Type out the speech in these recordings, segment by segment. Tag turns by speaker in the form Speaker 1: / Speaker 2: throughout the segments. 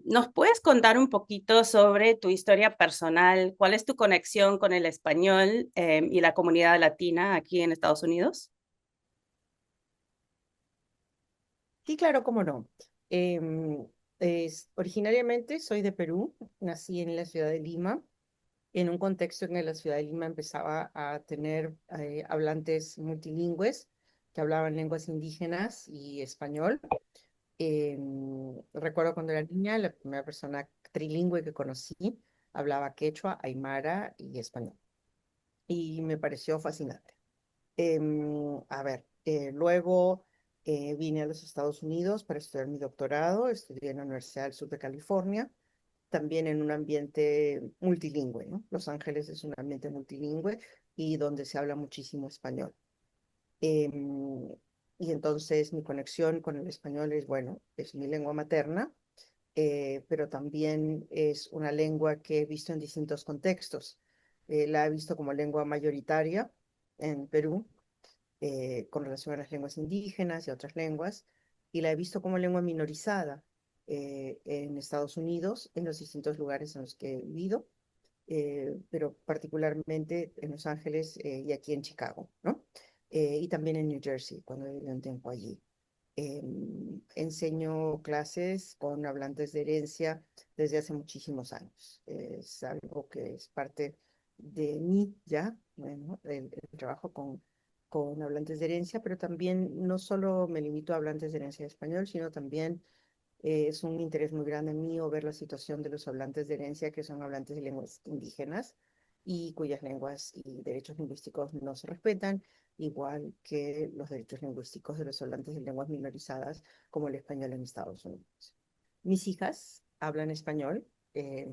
Speaker 1: ¿Nos puedes contar un poquito sobre tu historia personal? ¿Cuál es tu conexión con el español y la comunidad latina aquí en Estados Unidos?
Speaker 2: Sí, claro, cómo no. Em, Originariamente soy de Perú, nací en la ciudad de Lima, en un contexto en que la ciudad de Lima empezaba a tener hablantes multilingües que hablaban lenguas indígenas y español. Recuerdo cuando era niña, la primera persona trilingüe que conocí hablaba quechua, aymara y español, y me pareció fascinante. Luego vine a los Estados Unidos para estudiar mi doctorado. Estudié en la Universidad del Sur de California, también en un ambiente multilingüe, ¿no? Los Ángeles es un ambiente multilingüe y donde se habla muchísimo español. Em, y entonces mi conexión con el español es, bueno, es mi lengua materna, pero también es una lengua que he visto en distintos contextos. La he visto como lengua mayoritaria en Perú, con relación a las lenguas indígenas y a otras lenguas, y la he visto como lengua minorizada en Estados Unidos, en los distintos lugares en los que he vivido, pero particularmente en Los Ángeles y aquí en Chicago, ¿no? Y también en New Jersey, cuando viví un tiempo allí. Enseño clases con hablantes de herencia desde hace muchísimos años. Es algo que es parte de mí ya, bueno, el trabajo con hablantes de herencia, pero también no solo me limito a hablantes de herencia de español, sino también es un interés muy grande mío ver la situación de los hablantes de herencia que son hablantes de lenguas indígenas y cuyas lenguas y derechos lingüísticos no se respetan, igual que los derechos lingüísticos de los hablantes de lenguas minorizadas como el español en Estados Unidos. Mis hijas hablan español. eh,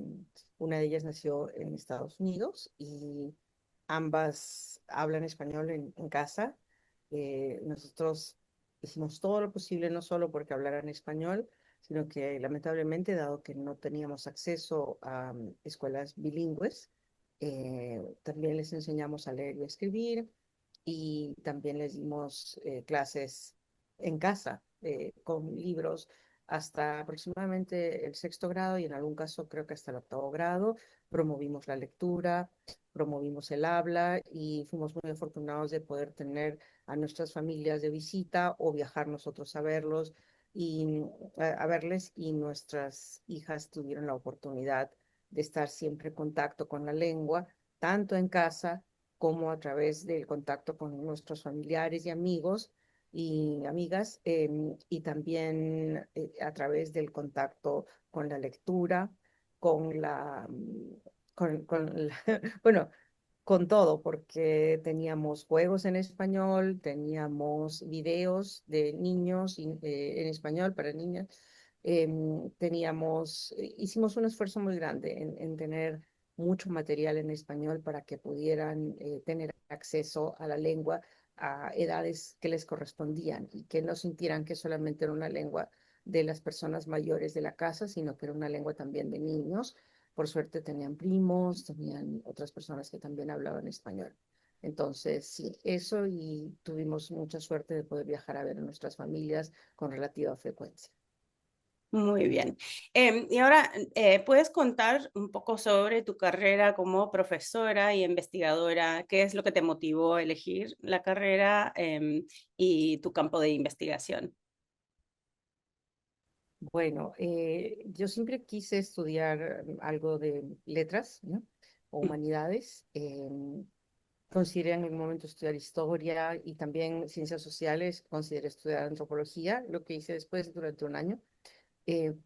Speaker 2: una de ellas nació en Estados Unidos y ambas hablan español en casa. Nosotros hicimos todo lo posible, no solo porque hablaran español, sino que lamentablemente, dado que no teníamos acceso a escuelas bilingües, también les enseñamos a leer y a escribir, y también les dimos clases en casa con libros hasta aproximadamente el sexto grado, y en algún caso creo que hasta el octavo grado. Promovimos la lectura, promovimos el habla, y fuimos muy afortunados de poder tener a nuestras familias de visita o viajar nosotros a verlos y a verles, y nuestras hijas tuvieron la oportunidad de estar siempre en contacto con la lengua, tanto en casa como a través del contacto con nuestros familiares y amigos y amigas, y también a través del contacto con la lectura, con la, con la bueno, con todo, porque teníamos juegos en español, teníamos videos de niños en español para niñas, hicimos un esfuerzo muy grande en tener mucho material en español para que pudieran tener acceso a la lengua a edades que les correspondían y que no sintieran que solamente era una lengua de las personas mayores de la casa, sino que era una lengua también de niños. Por suerte tenían primos, tenían otras personas que también hablaban español. Entonces, sí, eso, y tuvimos mucha suerte de poder viajar a ver a nuestras familias con relativa frecuencia.
Speaker 1: Muy bien. Y ahora, ¿puedes contar un poco sobre tu carrera como profesora y investigadora? ¿Qué es lo que te motivó a elegir la carrera y tu campo de investigación?
Speaker 2: Bueno, yo siempre quise estudiar algo de letras, ¿no? O humanidades. Consideré en algún momento estudiar historia y también ciencias sociales. Consideré estudiar antropología, lo que hice después durante un año.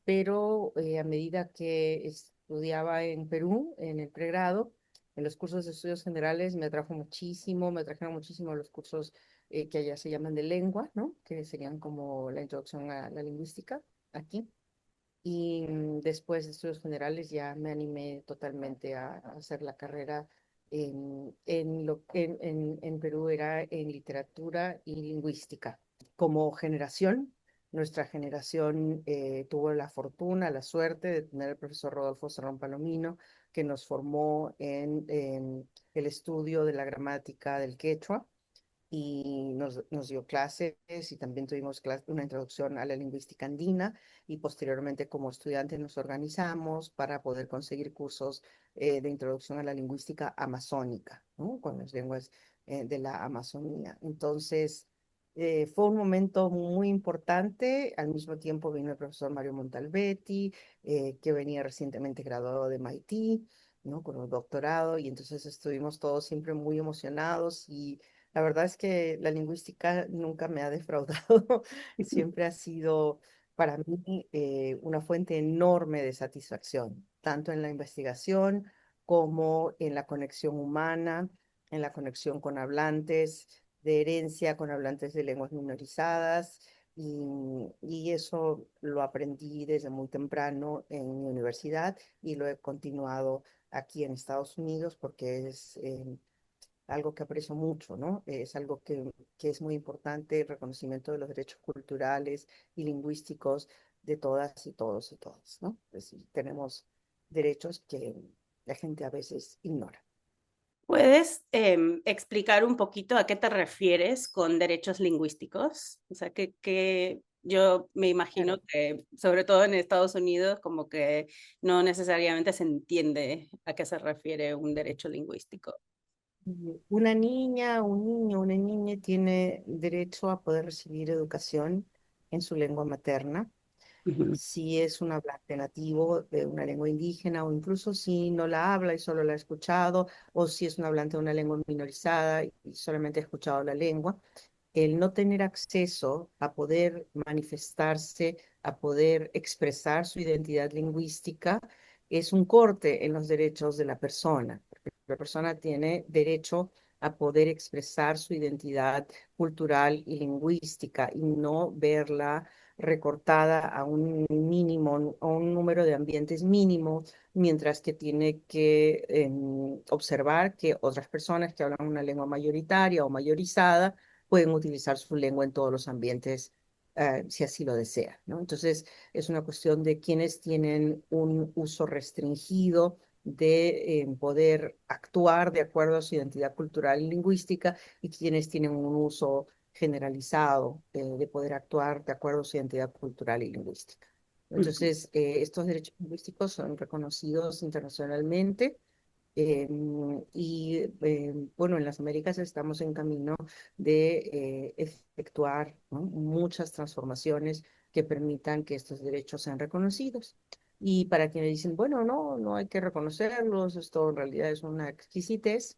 Speaker 2: Pero a medida que estudiaba en Perú, en el pregrado, en los cursos de estudios generales, me atrajeron muchísimo los cursos que allá se llaman de lengua, ¿no? Que serían como la introducción a la lingüística aquí. Y después de estudios generales ya me animé totalmente a hacer la carrera en lo que en Perú era en literatura y lingüística. Como generación, nuestra generación tuvo la fortuna, la suerte de tener al profesor Rodolfo Serrón Palomino, que nos formó en el estudio de la gramática del quechua, y nos dio clases y también tuvimos una introducción a la lingüística andina y posteriormente como estudiantes nos organizamos para poder conseguir cursos de introducción a la lingüística amazónica, ¿no? Con las lenguas de la Amazonía. Entonces, fue un momento muy importante. Al mismo tiempo vino el profesor Mario Montalbetti, que venía recientemente graduado de MIT, ¿no? Con un doctorado, y entonces estuvimos todos siempre muy emocionados y la verdad es que la lingüística nunca me ha defraudado, siempre ha sido para mí una fuente enorme de satisfacción, tanto en la investigación como en la conexión humana, en la conexión con hablantes de herencia, con hablantes de lenguas minorizadas, y eso lo aprendí desde muy temprano en mi universidad y lo he continuado aquí en Estados Unidos porque es algo que aprecio mucho, ¿no? Es algo que es muy importante, el reconocimiento de los derechos culturales y lingüísticos de todas y todos y todas, ¿no? Es decir, tenemos derechos que la gente a veces ignora.
Speaker 1: ¿Puedes explicar un poquito a qué te refieres con derechos lingüísticos? O sea, que yo me imagino
Speaker 2: Claro.
Speaker 1: que, sobre todo en Estados Unidos, como que no necesariamente se entiende a qué se refiere un derecho lingüístico.
Speaker 2: Una niña, un niño, una niña tiene derecho a poder recibir educación en su lengua materna
Speaker 1: Ujú,
Speaker 2: si es un hablante nativo de una lengua indígena o incluso si no la habla y solo la ha escuchado, o si es un hablante de una lengua minorizada y solamente ha escuchado la lengua. El no tener acceso a poder manifestarse, a poder expresar su identidad lingüística, es un corte en los derechos de la persona. La persona tiene derecho a poder expresar su identidad cultural y lingüística y no verla recortada a un mínimo, a un número de ambientes mínimo, mientras que tiene que observar que otras personas que hablan una lengua mayoritaria o mayorizada pueden utilizar su lengua en todos los ambientes, si así lo desea, ¿no? Entonces, es una cuestión de quienes tienen un uso restringido de poder actuar de acuerdo a su identidad cultural y lingüística y quienes tienen un uso generalizado de poder actuar de acuerdo a su identidad cultural y lingüística.
Speaker 1: ujú,
Speaker 2: Entonces, estos derechos lingüísticos son reconocidos internacionalmente bueno, en las Américas estamos en camino de efectuar, ¿no? Muchas transformaciones que permitan que estos derechos sean reconocidos. Y para quienes dicen, bueno, no, no hay que reconocerlos, esto en realidad es una exquisitez,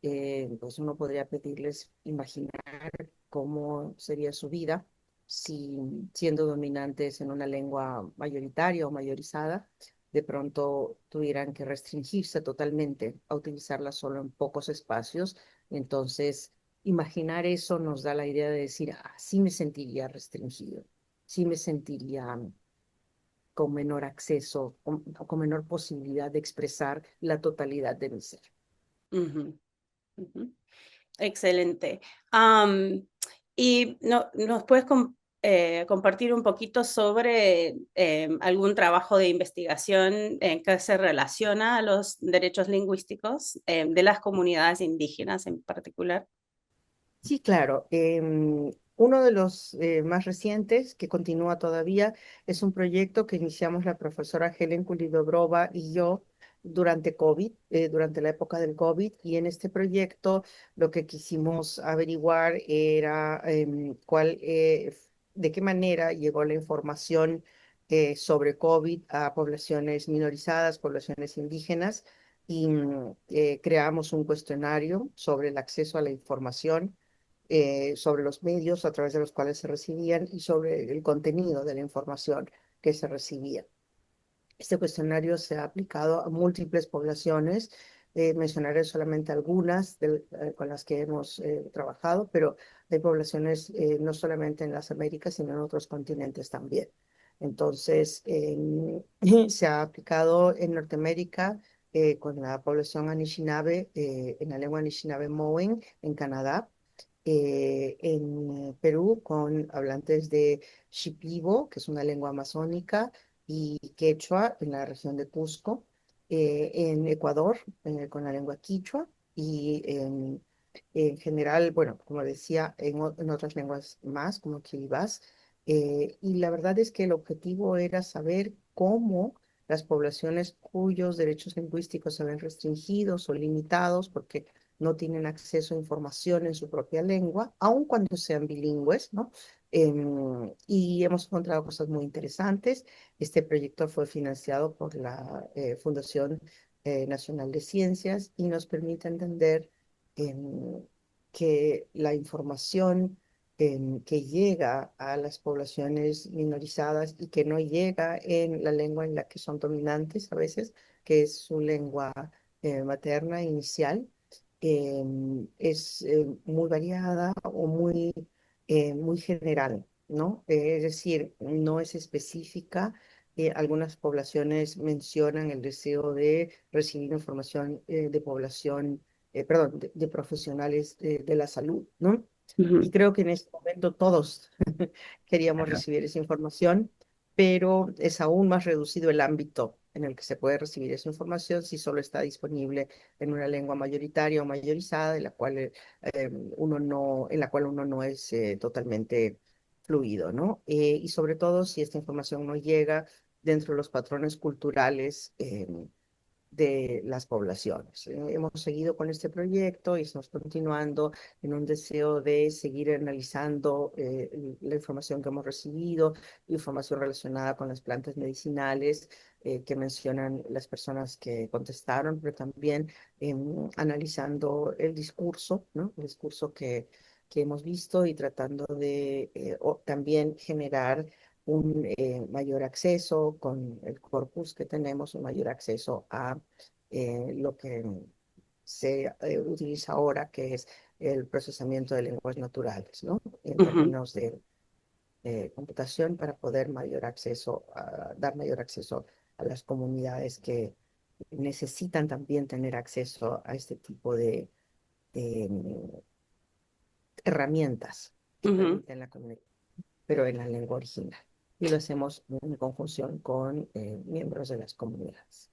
Speaker 2: pues uno podría pedirles imaginar cómo sería su vida si siendo dominantes en una lengua mayoritaria o mayorizada, de pronto tuvieran que restringirse totalmente a utilizarla solo en pocos espacios. Entonces, imaginar eso nos da la idea de decir, ah, sí me sentiría restringido, sí me sentiría con menor acceso, con menor posibilidad de expresar la totalidad de mi ser.
Speaker 1: ujú, ujú. Excelente. Am, y no, ¿nos puedes compartir un poquito sobre algún trabajo de investigación que se relaciona a los derechos lingüísticos de las comunidades indígenas en particular?
Speaker 2: Sí, claro. Uno de los más recientes, que continúa todavía, es un proyecto que iniciamos la profesora Helen Kulidobrova y yo durante COVID, durante la época del COVID, y en este proyecto lo que quisimos averiguar era de qué manera llegó la información sobre COVID a poblaciones minorizadas, poblaciones indígenas, y creamos un cuestionario sobre el acceso a la información sobre los medios a través de los cuales se recibían y sobre el contenido de la información que se recibía. Este cuestionario se ha aplicado a múltiples poblaciones. Mencionaré solamente algunas con las que hemos trabajado, pero hay poblaciones no solamente en las Américas, sino en otros continentes también. Entonces, se ha aplicado en Norteamérica con la población Anishinaabe, en la lengua Anishinaabe Moen, en Canadá, en Perú con hablantes de Shipibo, que es una lengua amazónica, y quechua en la región de Cusco, en Ecuador con la lengua quichua y En general, bueno, como decía, en otras lenguas más, como Kiribati. Y la verdad es que el objetivo era saber cómo las poblaciones cuyos derechos lingüísticos se ven restringidos o limitados porque no tienen acceso a información en su propia lengua, aun cuando sean bilingües, ¿no? Y hemos encontrado cosas muy interesantes. Este proyecto fue financiado por la Fundación Nacional de Ciencias y nos permite entender em, que la información que llega a las poblaciones minorizadas y que no llega en la lengua en la que son dominantes a veces, que es su lengua materna inicial, es muy variada o muy general, ¿no? Es decir, no es específica. Algunas poblaciones mencionan el deseo de recibir información de población, perdón, de profesionales de la salud, ¿no? Y
Speaker 1: Ujú.
Speaker 2: creo que en este momento todos queríamos
Speaker 1: Claro.
Speaker 2: recibir esa información, pero es aún más reducido el ámbito en el que se puede recibir esa información si solo está disponible en una lengua mayoritaria o mayorizada, en la cual uno no es totalmente fluido, ¿no? Y sobre todo si esta información no llega dentro de los patrones culturales de las poblaciones. Hemos seguido con este proyecto y estamos continuando en un deseo de seguir analizando la información que hemos recibido, información relacionada con las plantas medicinales que mencionan las personas que contestaron, pero también analizando el discurso, ¿no? El discurso que hemos visto y tratando de también generar un mayor acceso con el corpus que tenemos, un mayor acceso a lo que se utiliza ahora, que es el procesamiento de lenguas naturales, ¿no? En
Speaker 1: Ujú.
Speaker 2: términos de computación para poder dar mayor acceso a las comunidades que necesitan también tener acceso a este tipo de herramientas que
Speaker 1: Ujú.
Speaker 2: permiten la comunicación, pero en la lengua original. Y lo hacemos en conjunción con miembros de las comunidades.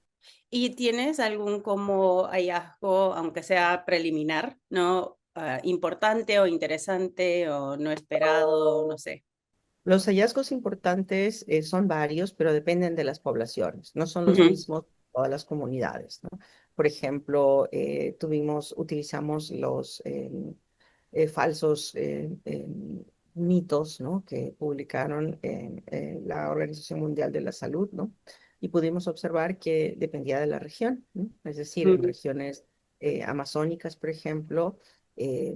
Speaker 1: ¿Y tienes algún como hallazgo, aunque sea preliminar, ¿no? Importante o interesante o no esperado, no sé?
Speaker 2: Los hallazgos importantes son varios, pero dependen de las poblaciones. No son los
Speaker 1: Ujú.
Speaker 2: mismos en todas las comunidades, ¿no? Por ejemplo, utilizamos los falsos mitos, ¿no? Que publicaron en la Organización Mundial de la Salud, ¿no? Y pudimos observar que dependía de la región, ¿no? Es decir, en
Speaker 1: Ujú.
Speaker 2: regiones amazónicas, por ejemplo, eh,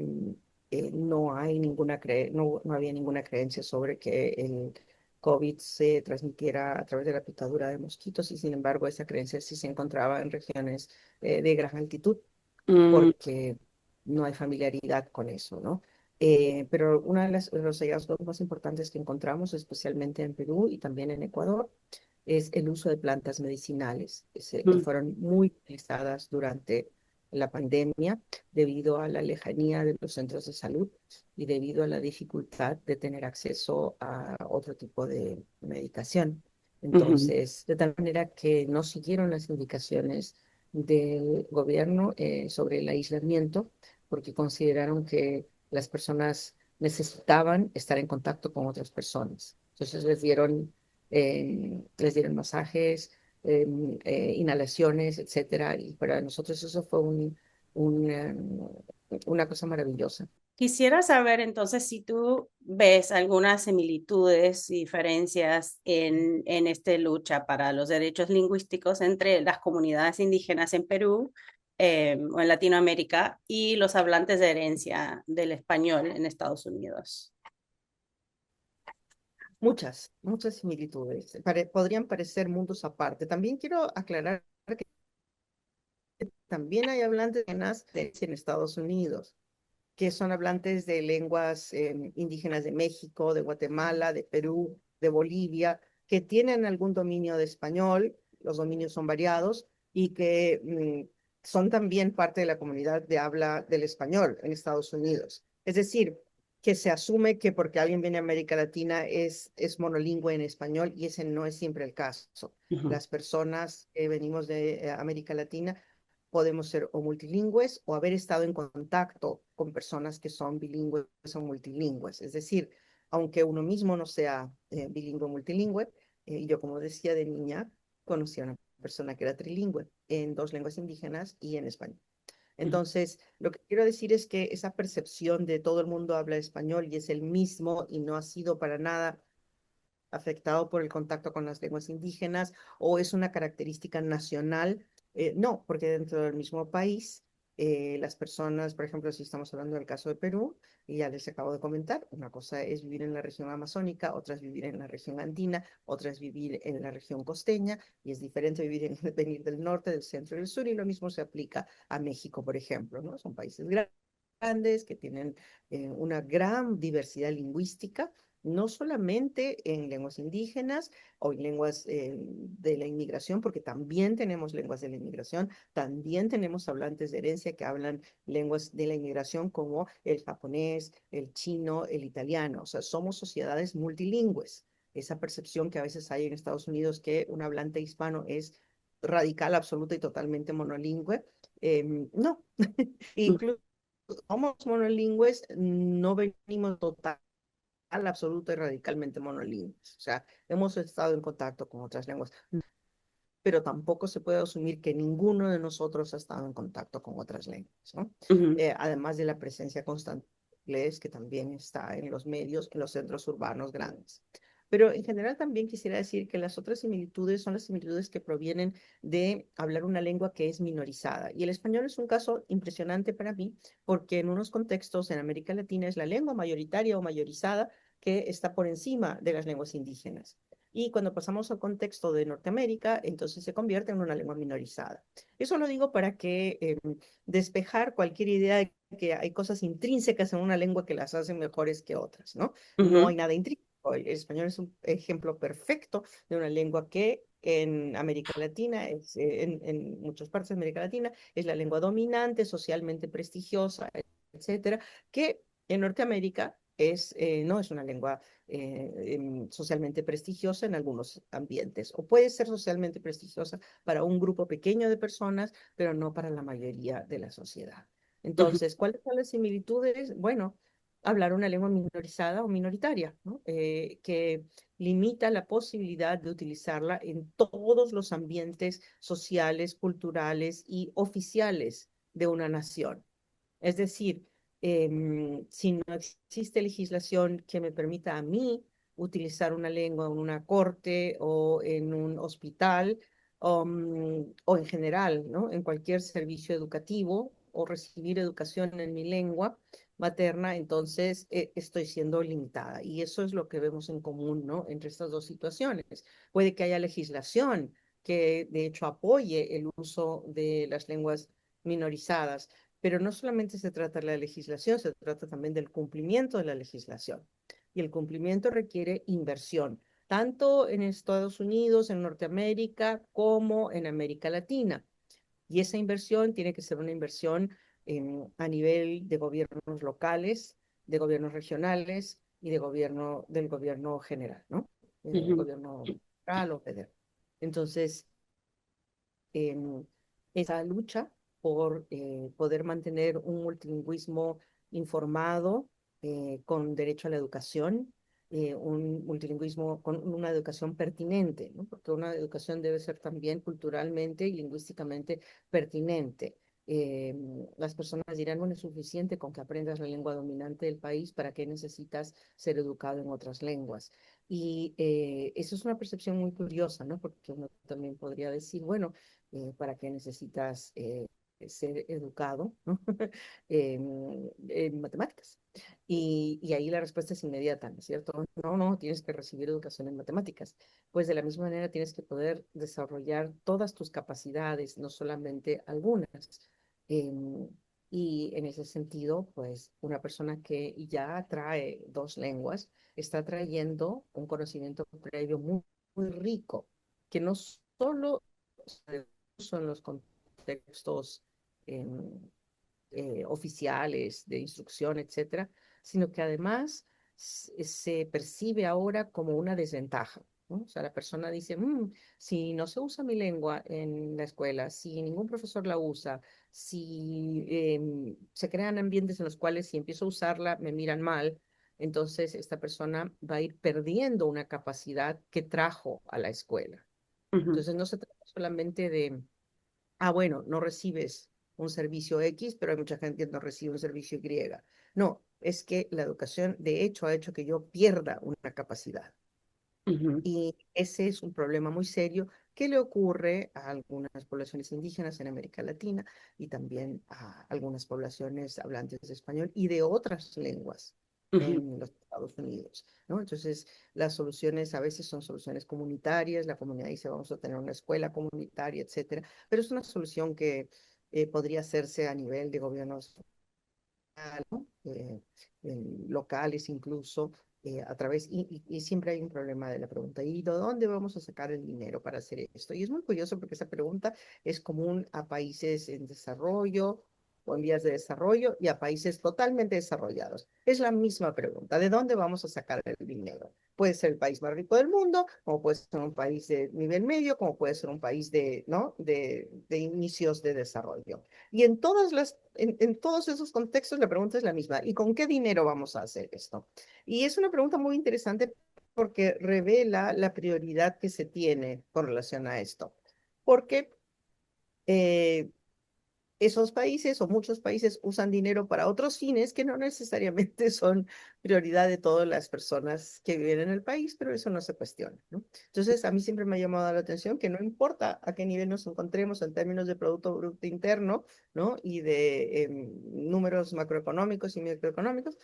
Speaker 2: no había ninguna creencia sobre que el COVID se transmitiera a través de la picadura de mosquitos y sin embargo esa creencia sí se encontraba en regiones de gran altitud
Speaker 1: Mm.
Speaker 2: porque no hay familiaridad con eso, ¿no? Pero uno de los hallazgos más importantes que encontramos, especialmente en Perú y también en Ecuador, es el uso de plantas medicinales que
Speaker 1: Mm.
Speaker 2: fueron muy utilizadas durante la pandemia debido a la lejanía de los centros de salud y debido a la dificultad de tener acceso a otro tipo de medicación.
Speaker 1: Ujú.
Speaker 2: Entonces, de tal manera que no siguieron las indicaciones del gobierno sobre el aislamiento, porque consideraron que las personas necesitaban estar en contacto con otras personas. Entonces les dieron masajes, inhalaciones, etcétera, y para nosotros eso fue una cosa maravillosa.
Speaker 1: Quisiera saber entonces si tú ves algunas similitudes y diferencias en esta lucha para los derechos lingüísticos entre las comunidades indígenas en Perú o en Latinoamérica y los hablantes de herencia del español en Estados Unidos.
Speaker 2: Muchas similitudes. Podrían parecer mundos aparte. También quiero aclarar que también hay hablantes indígenas en Estados Unidos, que son hablantes de lenguas indígenas de México, de Guatemala, de Perú, de Bolivia, que tienen algún dominio de español, los dominios son variados, y que son también parte de la comunidad de habla del español en Estados Unidos. Es decir, que se asume que porque alguien viene a América Latina es monolingüe en español y ese no es siempre el caso.
Speaker 1: Ujú.
Speaker 2: Las personas que venimos de América Latina podemos ser o multilingües o haber estado en contacto con personas que son bilingües o multilingües. Es decir, aunque uno mismo no sea bilingüe o multilingüe, yo como decía de niña, conocí a una persona que era trilingüe en dos lenguas indígenas y en español.
Speaker 1: ujú,
Speaker 2: Entonces, lo que quiero decir es que esa percepción de todo el mundo habla español y es el mismo y no ha sido para nada afectado por el contacto con las lenguas indígenas o es una característica nacional. No, porque dentro del mismo país, las personas, por ejemplo, si estamos hablando del caso de Perú, y ya les acabo de comentar, una cosa es vivir en la región amazónica, otra es vivir en la región andina, otra es vivir en la región costeña, y es diferente vivir en, venir del norte, del centro y del sur, y lo mismo se aplica a México, por ejemplo, ¿no? Son países grandes que tienen una gran diversidad lingüística no solamente en lenguas indígenas o en lenguas de la inmigración, porque también tenemos lenguas de la inmigración, también tenemos hablantes de herencia que hablan lenguas de la inmigración como el japonés, el chino, el italiano. O sea, somos sociedades multilingües. Esa percepción que a veces hay en Estados Unidos que un hablante hispano es radical, absoluta y totalmente monolingüe. No,
Speaker 1: ujú,
Speaker 2: incluso somos monolingües, no venimos total absoluta y radicalmente monolingües. O sea, hemos estado en contacto con otras lenguas, pero tampoco se puede asumir que ninguno de nosotros ha estado en contacto con otras lenguas, ¿no?
Speaker 1: ujú,
Speaker 2: Además de la presencia constante de inglés, que también está en los medios, en los centros urbanos grandes. Pero en general también quisiera decir que las otras similitudes son las similitudes que provienen de hablar una lengua que es minorizada. Y el español es un caso impresionante para mí porque en unos contextos en América Latina es la lengua mayoritaria o mayorizada que está por encima de las lenguas indígenas. Y cuando pasamos al contexto de Norteamérica, entonces se convierte en una lengua minorizada. Eso lo digo para que despejar cualquier idea de que hay cosas intrínsecas en una lengua que las hacen mejores que otras, ¿no? No
Speaker 1: ujú,
Speaker 2: hay nada intrínseco. El español es un ejemplo perfecto de una lengua que en América Latina, en muchas partes de América Latina, es la lengua dominante, socialmente prestigiosa, etcétera, que en Norteamérica no es una lengua socialmente prestigiosa en algunos ambientes, o puede ser socialmente prestigiosa para un grupo pequeño de personas, pero no para la mayoría de la sociedad.
Speaker 1: ujú,
Speaker 2: Entonces, ¿cuáles son las similitudes? Bueno, hablar una lengua minorizada o minoritaria, ¿no? Que limita la posibilidad de utilizarla en todos los ambientes sociales, culturales y oficiales de una nación. Es decir, si no existe legislación que me permita a mí utilizar una lengua en una corte o en un hospital o en general, ¿no? En cualquier servicio educativo o recibir educación en mi lengua materna, entonces estoy siendo limitada. Y eso es lo que vemos en común, ¿no? Entre estas dos situaciones. Puede que haya legislación que de hecho apoye el uso de las lenguas minorizadas, pero no solamente se trata de la legislación, se trata también del cumplimiento de la legislación. Y el cumplimiento requiere inversión, tanto en Estados Unidos, en Norteamérica, como en América Latina. Y esa inversión tiene que ser una inversión a nivel de gobiernos locales, de gobiernos regionales y del gobierno general, ¿no?
Speaker 1: ujú,
Speaker 2: Gobierno central o federal. Entonces, esa lucha por poder mantener un multilingüismo informado, con derecho a la educación, un multilingüismo con una educación pertinente, ¿no? Porque una educación debe ser también culturalmente y lingüísticamente pertinente. Eh, las personas dirán, bueno, es suficiente con que aprendas la lengua dominante del país, ¿para qué necesitas ser educado en otras lenguas? Y eso es una percepción muy curiosa, ¿no? Porque uno también podría decir, bueno, ¿para qué necesitas ser educado, ¿no? En matemáticas? Y ahí la respuesta es inmediata, ¿no es cierto? No, no, tienes que recibir educación en matemáticas. Pues de la misma manera tienes que poder desarrollar todas tus capacidades, no solamente algunas. Em, y en ese sentido, pues una persona que ya trae dos lenguas está trayendo un conocimiento previo muy, muy rico, que no solo se usa en los contextos em, oficiales de instrucción, etcétera, sino que además se percibe ahora como una desventaja. ¿no? O sea, la persona dice, "Mm, si no se usa mi lengua en la escuela, si ningún profesor la usa, si se crean ambientes en los cuales si empiezo a usarla me miran mal, entonces esta persona va a ir perdiendo una capacidad que trajo a la escuela.
Speaker 1: Ujú,
Speaker 2: Entonces no se trata solamente de, ah, bueno, no recibes un servicio X, pero hay mucha gente que no recibe un servicio Y. No, es que la educación de hecho ha hecho que yo pierda una capacidad.
Speaker 1: ujú,
Speaker 2: Y ese es un problema muy serio que le ocurre a algunas poblaciones indígenas en América Latina y también a algunas poblaciones hablantes de español y de otras lenguas
Speaker 1: ujú,
Speaker 2: en los Estados Unidos, ¿no? Entonces, las soluciones a veces son soluciones comunitarias, la comunidad dice vamos a tener una escuela comunitaria, etcétera, pero es una solución que podría hacerse a nivel de gobiernos, ¿no? Locales incluso, a través, y siempre hay un problema de la pregunta, ¿y de dónde vamos a sacar el dinero para hacer esto? Y es muy curioso porque esa pregunta es común a países en desarrollo o en vías de desarrollo y a países totalmente desarrollados. Es la misma pregunta, ¿de dónde vamos a sacar el dinero? Puede ser el país más rico del mundo, como puede ser un país de nivel medio, como puede ser un país de, ¿no? de inicios de desarrollo. Y en todos esos contextos la pregunta es la misma. ¿Y con qué dinero vamos a hacer esto? Y es una pregunta muy interesante porque revela la prioridad que se tiene con relación a esto. Porque eh, esos países o muchos países usan dinero para otros fines que no necesariamente son prioridad de todas las personas que viven en el país, pero eso no se cuestiona, ¿no? Entonces, a mí siempre me ha llamado la atención que no importa a qué nivel nos encontremos en términos de Producto Bruto Interno, ¿no? Y de números macroeconómicos y microeconómicos,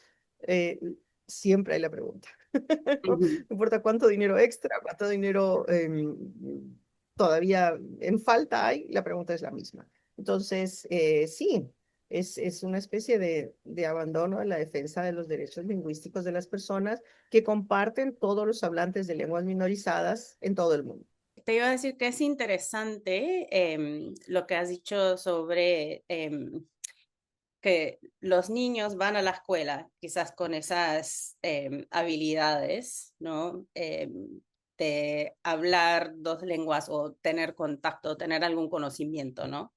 Speaker 2: eh, siempre hay la pregunta, ¿no?
Speaker 1: ujú.
Speaker 2: No importa cuánto dinero extra, cuánto dinero todavía en falta hay, la pregunta es la misma. Entonces, sí, es una especie de abandono de la defensa de los derechos lingüísticos de las personas que comparten todos los hablantes de lenguas minorizadas en todo el mundo.
Speaker 1: Te iba a decir que es interesante lo que has dicho sobre que los niños van a la escuela quizás con esas habilidades, ¿no? De hablar dos lenguas o tener contacto, tener algún conocimiento, ¿no?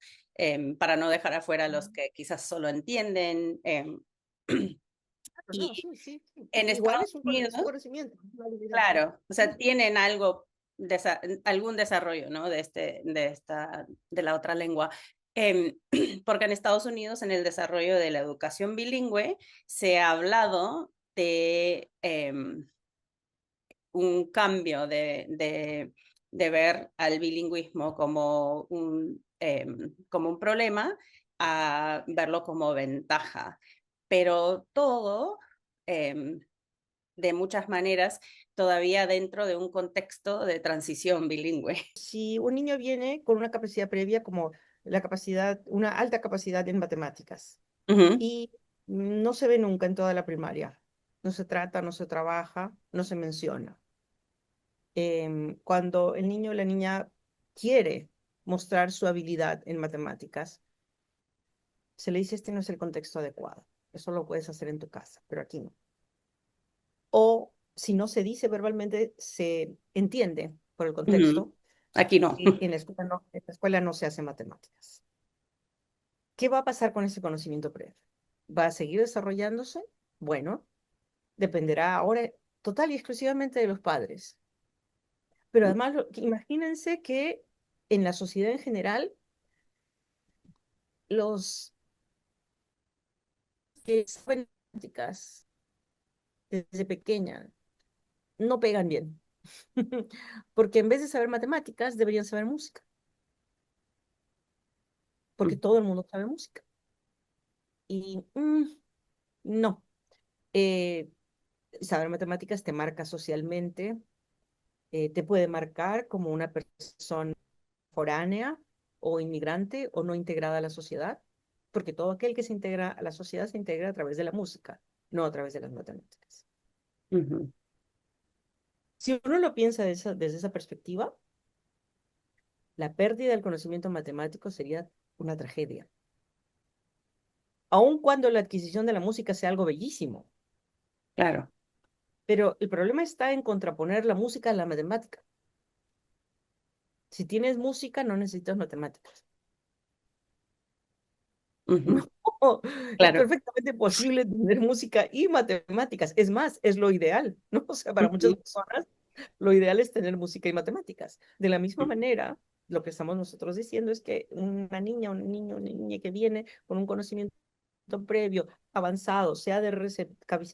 Speaker 1: Para no dejar afuera a los que quizás solo entienden.
Speaker 2: Claro, no,
Speaker 1: Y
Speaker 2: sí, sí, sí.
Speaker 1: en
Speaker 2: Igual
Speaker 1: Estados
Speaker 2: es un
Speaker 1: Unidos,
Speaker 2: conocimiento, es una habilidad.
Speaker 1: claro, o
Speaker 2: Mm.
Speaker 1: sea, tienen algo, algún desarrollo, ¿no? De la otra lengua. Porque en Estados Unidos, en el desarrollo de la educación bilingüe, se ha hablado de un cambio de ver al bilingüismo como un problema a verlo como ventaja. Pero todo, em, de muchas maneras, todavía dentro de un contexto de transición bilingüe.
Speaker 2: Si un niño viene con una capacidad previa como la capacidad, una alta capacidad en matemáticas
Speaker 1: Ujú,
Speaker 2: y no se ve nunca en toda la primaria, no se trata, no se trabaja, no se menciona. Cuando el niño o la niña quiere mostrar su habilidad en matemáticas, se le dice, este no es el contexto adecuado. Eso lo puedes hacer en tu casa, pero aquí no. O si no se dice verbalmente, se entiende por el
Speaker 1: ujú.
Speaker 2: contexto
Speaker 1: Aquí no.
Speaker 2: que en la escuela no se hace matemáticas. ¿Qué va a pasar con ese conocimiento previo? ¿Va a seguir desarrollándose? Bueno, dependerá ahora total y exclusivamente de los padres. Pero además, imagínense que en la sociedad en general, los que saben matemáticas desde pequeña no pegan bien, porque en vez de saber matemáticas, deberían saber música, porque todo el mundo sabe música. Y no, Eh, saber matemáticas te marca socialmente, te puede marcar como una persona foránea o inmigrante o no integrada a la sociedad, porque todo aquel que se integra a la sociedad se integra a través de la música, no a través de las matemáticas.
Speaker 1: Ujú.
Speaker 2: Si uno lo piensa desde esa perspectiva, la pérdida del conocimiento matemático sería una tragedia, aun cuando la adquisición de la música sea algo bellísimo.
Speaker 1: Claro.
Speaker 2: Pero el problema está en contraponer la música a la matemática. Si tienes música, no necesitas matemáticas.
Speaker 1: Ujú,
Speaker 2: No, es
Speaker 1: claro.
Speaker 2: perfectamente posible tener música y matemáticas. Es más, es lo ideal, ¿no? O sea, para muchas
Speaker 1: Ujú,
Speaker 2: personas, lo ideal es tener música y matemáticas. De la misma manera, lo que estamos nosotros diciendo es que una niña, un niño, una niña que viene con un conocimiento previo, avanzado, sea de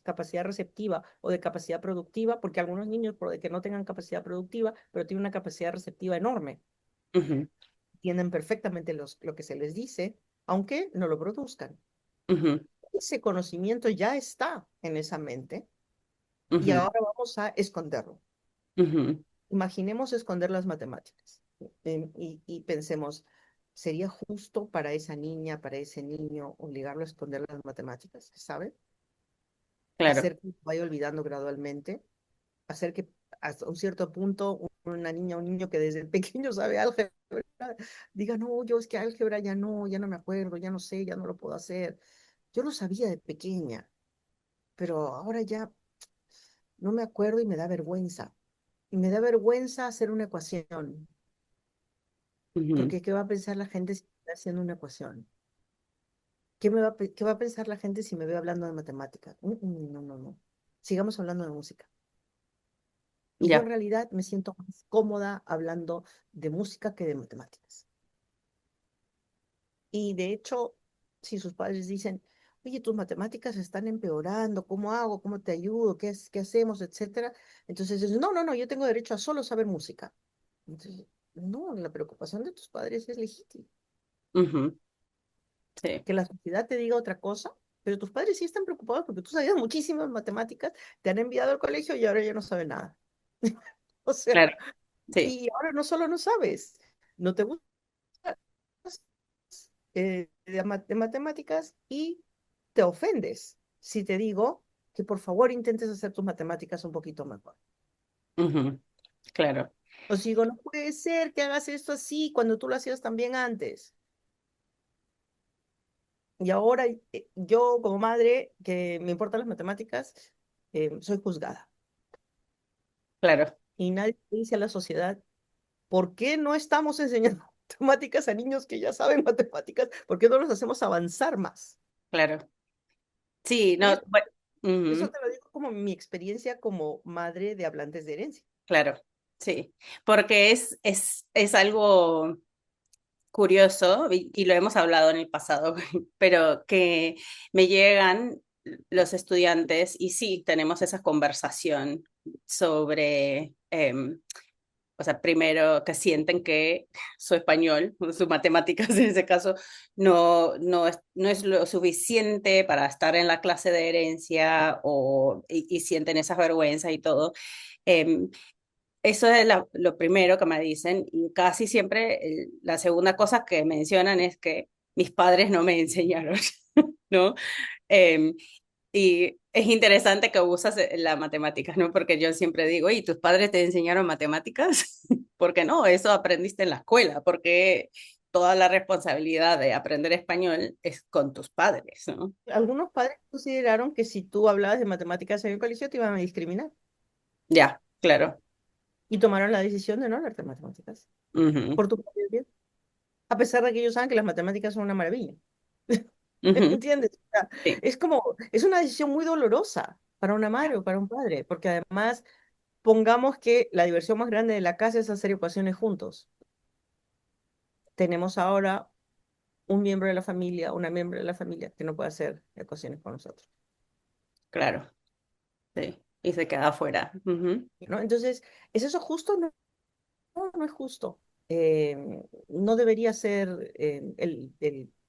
Speaker 2: capacidad receptiva o de capacidad productiva, porque algunos niños, por que no tengan capacidad productiva, pero tienen una capacidad receptiva enorme,
Speaker 1: ujú,
Speaker 2: entienden perfectamente lo que se les dice, aunque no lo produzcan.
Speaker 1: ujú,
Speaker 2: Ese conocimiento ya está en esa mente y
Speaker 1: ujú,
Speaker 2: ahora vamos a esconderlo.
Speaker 1: ujú,
Speaker 2: Imaginemos esconder las matemáticas y pensemos, ¿sería justo para esa niña, para ese niño, obligarlo a esconder las matemáticas? ¿Sabe?
Speaker 1: claro.
Speaker 2: Hacer que vaya olvidando gradualmente, hacer que hasta un cierto punto una niña o un niño que desde pequeño sabe álgebra, diga, no, yo es que álgebra ya no me acuerdo, ya no sé, ya no lo puedo hacer. Yo lo sabía de pequeña, pero ahora ya no me acuerdo y me da vergüenza. Y me da vergüenza hacer una ecuación,
Speaker 1: Ujú,
Speaker 2: porque ¿qué va a pensar la gente si estoy haciendo una ecuación? ¿Qué va a pensar la gente si me ve hablando de matemáticas? No, no, no. Sigamos hablando de música. Y yo en
Speaker 1: ya,
Speaker 2: realidad me siento más cómoda hablando de música que de matemáticas. Y de hecho, si sus padres dicen, oye, tus matemáticas están empeorando, ¿cómo hago? ¿Cómo te ayudo? ¿Qué hacemos? Etcétera. Entonces, dicen, no, no, no, yo tengo derecho a solo saber música. Entonces, no, la preocupación de tus padres es legítima.
Speaker 1: ujú, sí,
Speaker 2: Que la sociedad te diga otra cosa, pero tus padres sí están preocupados porque tú sabías muchísimas matemáticas, te han enviado al colegio y ahora ya no saben nada. O sea,
Speaker 1: claro, sí.
Speaker 2: y ahora no solo no sabes, no te gusta de matemáticas y te ofendes si te digo que por favor intentes hacer tus matemáticas un poquito mejor.
Speaker 1: Ujú, claro.
Speaker 2: O si digo, no puede ser que hagas esto así cuando tú lo hacías también antes. Y ahora yo como madre que me importan las matemáticas, soy juzgada.
Speaker 1: Claro,
Speaker 2: Y nadie le dice a la sociedad, ¿por qué no estamos enseñando matemáticas a niños que ya saben matemáticas? ¿Por qué no los hacemos avanzar más?
Speaker 1: claro. Sí,
Speaker 2: Y
Speaker 1: no, bueno,
Speaker 2: eso
Speaker 1: ujú,
Speaker 2: te lo digo como mi experiencia como madre de hablantes de herencia.
Speaker 1: claro, sí, porque es algo curioso, y lo hemos hablado en el pasado, pero que me llegan los estudiantes y sí, tenemos esa conversación sobre, o sea, primero que sienten que su español, su matemáticas en ese caso, no es lo suficiente para estar en la clase de herencia y sienten esas vergüenzas y todo. Em, Eso es lo primero que me dicen y casi siempre la segunda cosa que mencionan es que mis padres no me enseñaron, ¿no? Em, y es interesante que usas la matemáticas, ¿no? Porque yo siempre digo, ¿y tus padres te enseñaron matemáticas? Porque no, eso aprendiste en la escuela, porque toda la responsabilidad de aprender español es con tus padres, ¿no?
Speaker 2: Algunos padres consideraron que si tú hablabas de matemáticas en el colegio te iban a discriminar
Speaker 1: Ya, claro.
Speaker 2: y tomaron la decisión de no hablarte de matemáticas
Speaker 1: Ujú,
Speaker 2: por tu propio bien, a pesar de que ellos saben que las matemáticas son una maravilla.
Speaker 1: ujú,
Speaker 2: ¿Entiendes? O sea,
Speaker 1: sí,
Speaker 2: es como, es una decisión muy dolorosa para una madre o para un padre, porque además pongamos que la diversión más grande de la casa es hacer ecuaciones juntos. Tenemos ahora un miembro de la familia, una miembro de la familia que no puede hacer ecuaciones con nosotros,
Speaker 1: claro, sí. Y se queda afuera. Ujú,
Speaker 2: ¿no? Entonces, ¿es eso justo? No, no, no es justo. No debería ser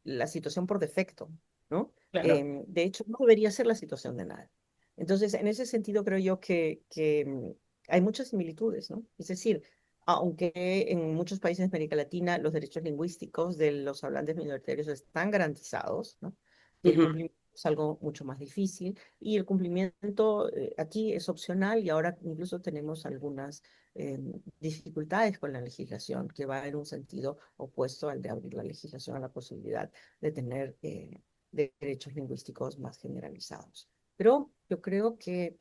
Speaker 2: la situación por defecto, ¿no?
Speaker 1: claro.
Speaker 2: De hecho, no debería ser la situación de nada. Entonces, en ese sentido, creo yo que hay muchas similitudes, ¿no? Es decir, aunque en muchos países de América Latina los derechos lingüísticos de los hablantes minoritarios están garantizados, ¿no? El
Speaker 1: Ujú,
Speaker 2: cumplimiento es algo mucho más difícil y el cumplimiento aquí es opcional y ahora incluso tenemos algunas eh, dificultades con la legislación, que va en un sentido opuesto al de abrir la legislación a la posibilidad de tener derechos lingüísticos más generalizados. Pero yo creo que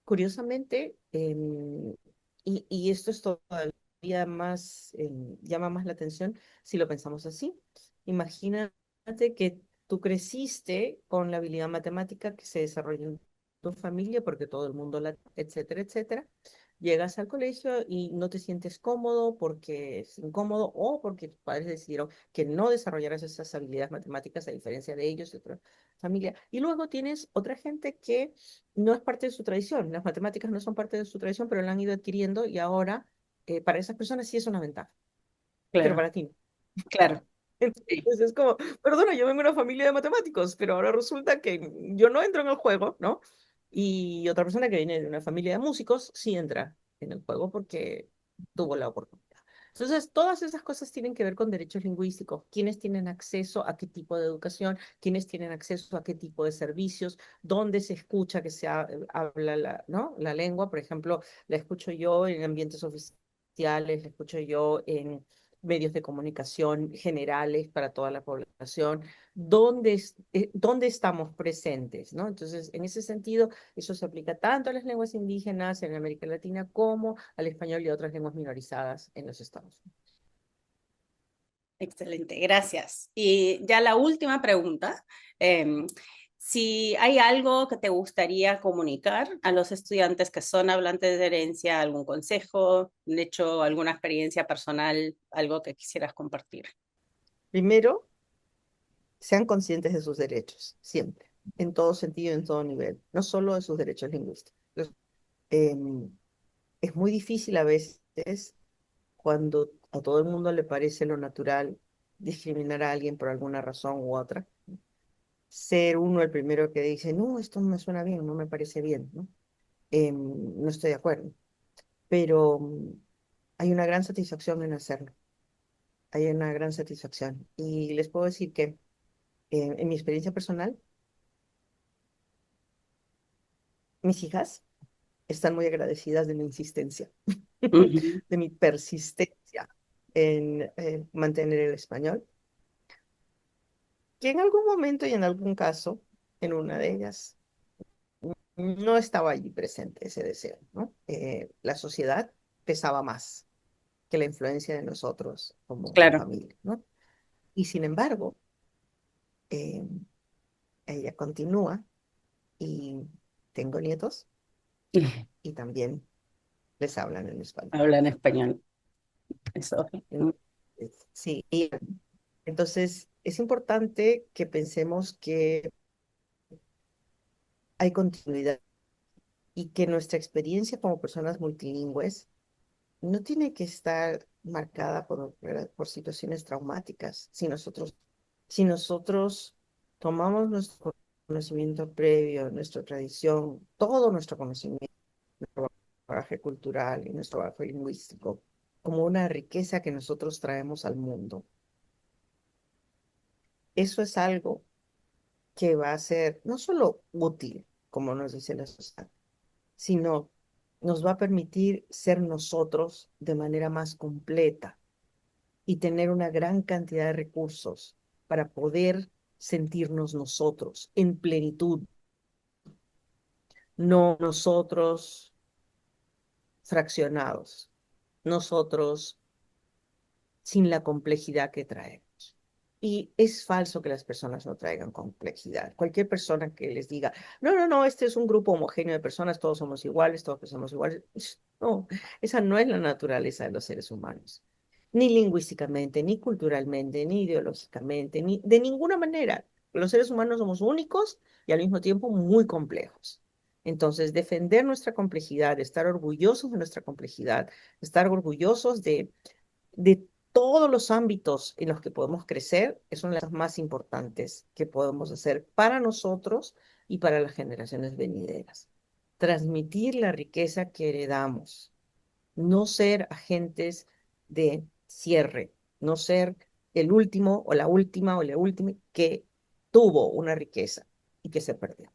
Speaker 2: Curiosamente, y esto es todavía más, llama más la atención si lo pensamos así. Imagínate que tú creciste con la habilidad matemática que se desarrolló en tu familia, porque todo el mundo la, etcétera, etcétera. Llegas al colegio y no te sientes cómodo porque es incómodo o porque tus padres decidieron que no desarrollaras esas habilidades matemáticas a diferencia de ellos y otra familia. Y luego tienes otra gente que no es parte de su tradición. Las matemáticas no son parte de su tradición, pero la han ido adquiriendo y ahora para esas personas sí es una ventaja, pero
Speaker 1: Claro,
Speaker 2: para ti no.
Speaker 1: claro. Sí.
Speaker 2: Entonces es como, perdona, yo vengo de una familia de matemáticos, pero ahora resulta que yo no entro en el juego, ¿no? Y otra persona que viene de una familia de músicos sí entra en el juego porque tuvo la oportunidad. Entonces, todas esas cosas tienen que ver con derechos lingüísticos. ¿Quiénes tienen acceso a qué tipo de educación? ¿Quiénes tienen acceso a qué tipo de servicios? ¿Dónde se escucha que se habla la, ¿no? la lengua? Por ejemplo, la escucho yo en ambientes oficiales, la escucho yo en medios de comunicación generales para toda la población, dónde estamos presentes, ¿no? Entonces, en ese sentido, eso se aplica tanto a las lenguas indígenas en América Latina como al español y a otras lenguas minorizadas en los Estados Unidos.
Speaker 1: Excelente, gracias. Y ya la última pregunta. em, si hay algo que te gustaría comunicar a los estudiantes que son hablantes de herencia, algún consejo, de hecho, alguna experiencia personal, algo que quisieras compartir.
Speaker 2: Primero, sean conscientes de sus derechos, siempre, en todo sentido, en todo nivel, no solo de sus derechos lingüísticos. Em, es muy difícil a veces cuando a todo el mundo le parece lo natural discriminar a alguien por alguna razón u otra, ser uno el primero que dice, no, esto no me suena bien, no me parece bien, ¿no? No estoy de acuerdo, pero hay una gran satisfacción en hacerlo, hay una gran satisfacción. Y les puedo decir que en mi experiencia personal, mis hijas están muy agradecidas de mi insistencia,
Speaker 1: Ujú.
Speaker 2: de mi persistencia en mantener el español, que en algún momento y en algún caso, en una de ellas, no estaba allí presente ese deseo, ¿no? La sociedad pesaba más que la influencia de nosotros como
Speaker 1: Claro.
Speaker 2: familia, ¿no? Y sin embargo, eh, ella continúa y tengo nietos y también les hablan en español.
Speaker 1: Habla en español. Eso.
Speaker 2: Sí, y entonces es importante que pensemos que hay continuidad y que nuestra experiencia como personas multilingües no tiene que estar marcada por situaciones traumáticas. Si nosotros tomamos nuestro conocimiento previo, nuestra tradición, todo nuestro conocimiento, nuestro bagaje cultural y nuestro bagaje lingüístico, como una riqueza que nosotros traemos al mundo, eso es algo que va a ser no solo útil, como nos dice la sociedad, sino nos va a permitir ser nosotros de manera más completa y tener una gran cantidad de recursos para poder sentirnos nosotros en plenitud, no nosotros fraccionados, nosotros sin la complejidad que traemos. Y es falso que las personas no traigan complejidad. Cualquier persona que les diga, no, no, no, este es un grupo homogéneo de personas, todos somos iguales, todos pensamos iguales. No, esa no es la naturaleza de los seres humanos. Ni lingüísticamente, ni culturalmente, ni ideológicamente, ni de ninguna manera. Los seres humanos somos únicos y al mismo tiempo muy complejos. Entonces, defender nuestra complejidad, estar orgullosos de nuestra complejidad, estar orgullosos de todos los ámbitos en los que podemos crecer, es una de las más importantes que podemos hacer para nosotros y para las generaciones venideras. Transmitir la riqueza que heredamos, no ser agentes de cierre, no ser el último o la última que tuvo una riqueza y que se perdió.